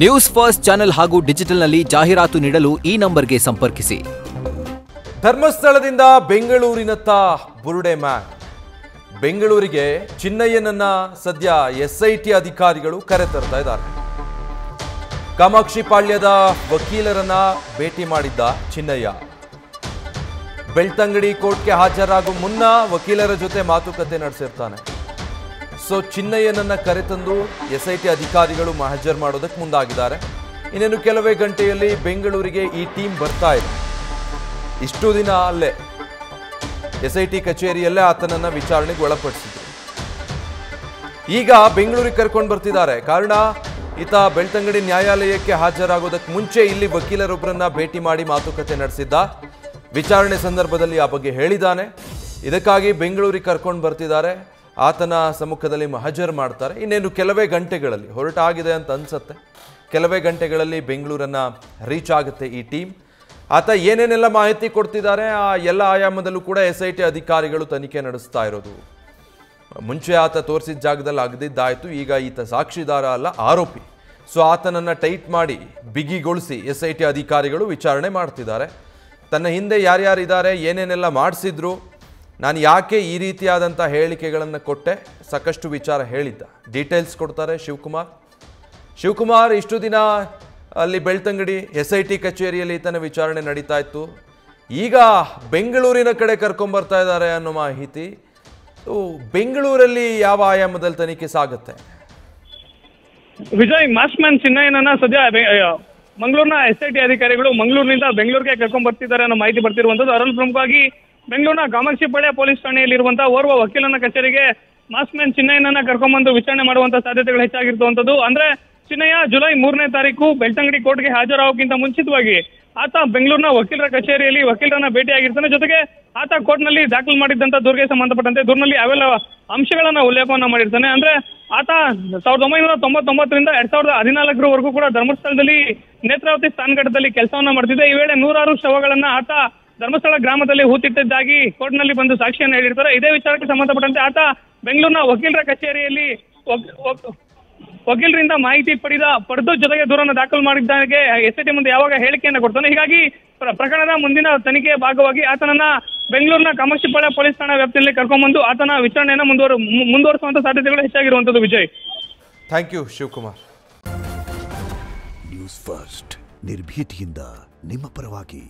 News first channel ಹಾಗೂ ಡಿಜಿಟಲ್ನಲ್ಲಿ ಜಾಹೀರಾತು ನೀಡಲು ಈ ನಂಬರ್ಗೆ ಸಂಪರ್ಕಿಸಿ. ಧರ್ಮಸ್ಥಳದಿಂದ ಬೆಂಗಳೂರಿನತ್ತ ಬುರುಡೆ ಮ್ಯಾನ್. ಬೆಂಗಳೂರಿಗೆ ಚಿನ್ನಯ್ಯನನ್ನ ಸದ್ಯ ಎಸ್ಐಟಿ ಅಧಿಕಾರಿಗಳು ಕರೆತರ್ತಾ ಇದ್ದಾರೆ. ಕಾಮಾಕ್ಷಿಪಾಳ್ಯದ ವಕೀಲರನ್ನ ಭೇಟಿ ಮಾಡಿದ್ದ ಚಿನ್ನಯ್ಯ ಬೆಳ್ತಂಗಡಿ ಕೋರ್ಟ್ಗೆ ಹಾಜರಾಗುವ ಮುನ್ನ ವಕೀಲರ ಜೊತೆ ಮಾತುಕತೆ ನಡೆಸಿರ್ತಾನೆ. ಸೊ ಚಿನ್ನಯ್ಯನನ್ನ ಕರೆತಂದು ಎಸ್ಐಟಿ ಅಧಿಕಾರಿಗಳು ಹಾಜರು ಮಾಡೋದಕ್ಕೆ ಮುಂದಾಗಿದ್ದಾರೆ. ಇನ್ನೇನು ಕೆಲವೇ ಗಂಟೆಯಲ್ಲಿ ಬೆಂಗಳೂರಿಗೆ ಈ ಟೀಮ್ ಬರ್ತಾ ಇದೆ. ಇಷ್ಟು ದಿನ ಅಲ್ಲೇ ಎಸ್ಐಟಿ ಕಚೇರಿಯಲ್ಲೇ ಆತನನ್ನ ವಿಚಾರಣೆಗೆ ಒಳಪಡಿಸಿದ್ರು. ಈಗ ಬೆಂಗಳೂರಿಗೆ ಕರ್ಕೊಂಡು ಬರ್ತಿದ್ದಾರೆ. ಕಾರಣ ಈತ ಬೆಳ್ತಂಗಡಿ ನ್ಯಾಯಾಲಯಕ್ಕೆ ಹಾಜರಾಗೋದಕ್ಕೆ ಮುಂಚೆ ಇಲ್ಲಿ ವಕೀಲರೊಬ್ಬರನ್ನ ಭೇಟಿ ಮಾಡಿ ಮಾತುಕತೆ ನಡೆಸಿದ್ದ. ವಿಚಾರಣೆ ಸಂದರ್ಭದಲ್ಲಿ ಆ ಬಗ್ಗೆ ಹೇಳಿದ್ದಾನೆ. ಇದಕ್ಕಾಗಿ ಬೆಂಗಳೂರಿಗೆ ಕರ್ಕೊಂಡು ಬರ್ತಿದ್ದಾರೆ. ಆತನ ಸಮ್ಮುಖದಲ್ಲಿ ಹಾಜರು ಮಾಡ್ತಾರೆ. ಇನ್ನೇನು ಕೆಲವೇ ಗಂಟೆಗಳಲ್ಲಿ ಹೊರಟಾಗಿದೆ ಅಂತ ಅನ್ಸುತ್ತೆ. ಕೆಲವೇ ಗಂಟೆಗಳಲ್ಲಿ ಬೆಂಗಳೂರನ್ನ ರೀಚ್ ಆಗುತ್ತೆ ಈ ಟೀಮ್. ಆತ ಏನೇನೆಲ್ಲ ಮಾಹಿತಿ ಕೊಡ್ತಿದ್ದಾರೆ ಆ ಎಲ್ಲ ಆಯಾಮದಲ್ಲೂ ಕೂಡ ಎಸ್ಐಟಿ ಅಧಿಕಾರಿಗಳು ತನಿಖೆ ನಡೆಸ್ತಾ ಇರೋದು. ಮುಂಚೆ ಆತ ತೋರಿಸಿದ ಜಾಗದಲ್ಲಿ ಆಗದಿದ್ದಾಯಿತು. ಈಗ ಈತ ಸಾಕ್ಷಿದಾರ ಅಲ್ಲ, ಆರೋಪಿ. ಸೊ ಆತನನ್ನು ಟೈಟ್ ಮಾಡಿ ಬಿಗಿಗೊಳಿಸಿ ಎಸ್ಐಟಿ ಅಧಿಕಾರಿಗಳು ವಿಚಾರಣೆ ಮಾಡ್ತಿದ್ದಾರೆ. ತನ್ನ ಹಿಂದೆ ಯಾರ್ಯಾರಿದ್ದಾರೆ, ಏನೇನೆಲ್ಲ ಮಾಡಿಸಿದ್ರು, ನಾನು ಯಾಕೆ ಈ ರೀತಿಯಾದಂಥ ಹೇಳಿಕೆಗಳನ್ನು ಕೊಟ್ಟೆ, ಸಾಕಷ್ಟು ವಿಚಾರ ಹೇಳಿದ್ದ. ಡೀಟೇಲ್ಸ್ ಕೊಡ್ತಾರೆ ಶಿವಕುಮಾರ್. ಇಷ್ಟು ದಿನ ಅಲ್ಲಿ ಬೆಳ್ತಂಗಡಿ ಎಸ್ಐಟಿ ಕಚೇರಿಯಲ್ಲಿ ಈತನ ವಿಚಾರಣೆ ನಡೀತಾ ಇತ್ತು. ಈಗ ಬೆಂಗಳೂರಿನ ಕಡೆ ಕರ್ಕೊಂಬರ್ತಾ ಇದ್ದಾರೆ ಅನ್ನೋ ಮಾಹಿತಿ. ಬೆಂಗಳೂರಲ್ಲಿ ಯಾವ ಆಯಾಮದಲ್ಲಿ ತನಿಖೆ ಸಾಗುತ್ತೆ? ವಿಜಯ್, ಮಾಸ್ಮ್ಯಾನ್ ಚಿನ್ನಯ್ಯನನ್ನ ಸದ್ಯ ಮಂಗಳೂರಿನ ಎಸ್ಐಟಿ ಅಧಿಕಾರಿಗಳು ಮಂಗಳೂರಿನಿಂದ ಬೆಂಗಳೂರಿಗೆ ಕರ್ಕೊಂಡ್ ಬರ್ತಿದ್ದಾರೆ ಅನ್ನೋ ಮಾಹಿತಿ ಬರ್ತಿರುವಂತದ್ದು. ಅದರಲ್ಲಿ ಪ್ರಮುಖವಾಗಿ ಬೆಂಗಳೂರಿನ ಕಾಮಾಕ್ಷಿಪಾಳ್ಯ ಪೊಲೀಸ್ ಠಾಣೆಯಲ್ಲಿರುವಂತಹ ಓರ್ವ ವಕೀಲನ ಕಚೇರಿಗೆ ಮಾಸ್ಮ್ಯಾನ್ ಚಿನ್ನಯ್ಯನನ್ನ ಕರ್ಕೊಂಡ್ಬಂದು ವಿಚಾರಣೆ ಮಾಡುವಂತ ಸಾಧ್ಯತೆಗಳು ಹೆಚ್ಚಾಗಿರುವಂತದ್ದು. ಅಂದ್ರೆ ಚಿನ್ನಯ್ಯ ಜುಲೈ 3ನೇ ತಾರೀಕು ಬೆಳ್ತಂಗಡಿ ಕೋರ್ಟ್ಗೆ ಹಾಜರಾಗೋಕ್ಕಿಂತ ಮುಂಚಿತವಾಗಿ ಆತ ಬೆಂಗಳೂರಿನ ವಕೀಲರ ಕಚೇರಿಯಲ್ಲಿ ವಕೀಲರನ್ನ ಭೇಟಿಯಾಗಿರ್ತಾನೆ. ಜೊತೆಗೆ ಆತ ಕೋರ್ಟ್ನಲ್ಲಿ ದಾಖಲು ಮಾಡಿದ್ದಂತ ದೂರಿಗೆ ಸಂಬಂಧಪಟ್ಟಂತೆ ದೂರಿನಲ್ಲಿ ಅವೆಲ್ಲ ಅಂಶಗಳನ್ನ ಉಲ್ಲೇಖವನ್ನ ಮಾಡಿರ್ತಾನೆ. ಅಂದ್ರೆ ಆತ 1999ರಿಂದ 2014ರವರೆಗೂ ಕೂಡ ಧರ್ಮಸ್ಥಳದಲ್ಲಿ ನೇತ್ರಾವತಿ ಸ್ಥಾನಘಟ್ಟದಲ್ಲಿ ಕೆಲಸವನ್ನ ಮಾಡ್ತಿದ್ದೆ. ಈ ವೇಳೆ 100 ಶವಗಳನ್ನ ಆತ ಧರ್ಮಸ್ಥಳ ಗ್ರಾಮದಲ್ಲಿ ಹೂತಿಟ್ಟಿದ್ದಾಗಿ ಕೋರ್ಟ್ನಲ್ಲಿ ಬಂದು ಸಾಕ್ಷಿಯನ್ನು ಹೇಳಿರ್ತಾರೆ. ಇದೇ ವಿಚಾರಕ್ಕೆ ಸಂಬಂಧಪಟ್ಟಂತೆ ಆತ ಬೆಂಗಳೂರಿನ ವಕೀಲರ ಕಚೇರಿಯಲ್ಲಿ ವಕೀಲರಿಂದ ಮಾಹಿತಿ ಪಡೆದು ಜೊತೆಗೆ ದೂರನ್ನು ದಾಖಲು ಮಾಡಿದ್ದಾಗೆ ಎಸ್ಐಟಿ ಮುಂದೆ ಯಾವಾಗ ಹೇಳಿಕೆಯನ್ನು ಕೊಡ್ತಾನೆ. ಹೀಗಾಗಿ ಪ್ರಕರಣದ ಮುಂದಿನ ತನಿಖೆಯ ಭಾಗವಾಗಿ ಆತನನ್ನ ಬೆಂಗಳೂರಿನ ಕಾಮಾಕ್ಷಿಪಾಳ್ಯ ಪೊಲೀಸ್ ಠಾಣಾ ವ್ಯಾಪ್ತಿಯಲ್ಲಿ ಕರ್ಕೊಂಡ್ಬಂದು ಆತನ ವಿಚಾರಣೆಯನ್ನು ಮುಂದುವರಿಸುವಂತ ಸಾಧ್ಯತೆಗಳು ಹೆಚ್ಚಾಗಿರುವಂತದ್ದು. Vijay, thank you Shivakumar. News first ನಿರ್ಭೀತಿಯಿಂದ ನಿಮ್ಮ ಪರವಾಗಿ.